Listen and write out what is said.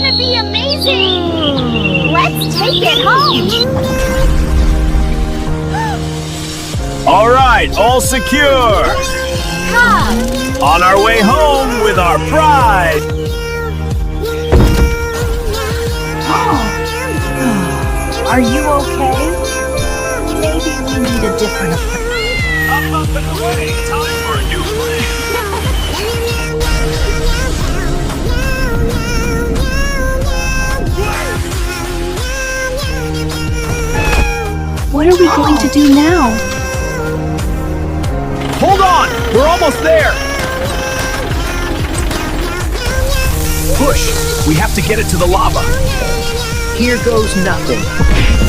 gonna be amazing! Let's take it home! All right, all secure. Come! On our way home with our prize. Are you okay? Maybe we need a different approach. Up and away. Time for a new plan. What are we going to do now? Hold on! We're almost there! Push! We have to get it to the lava. Here goes nothing.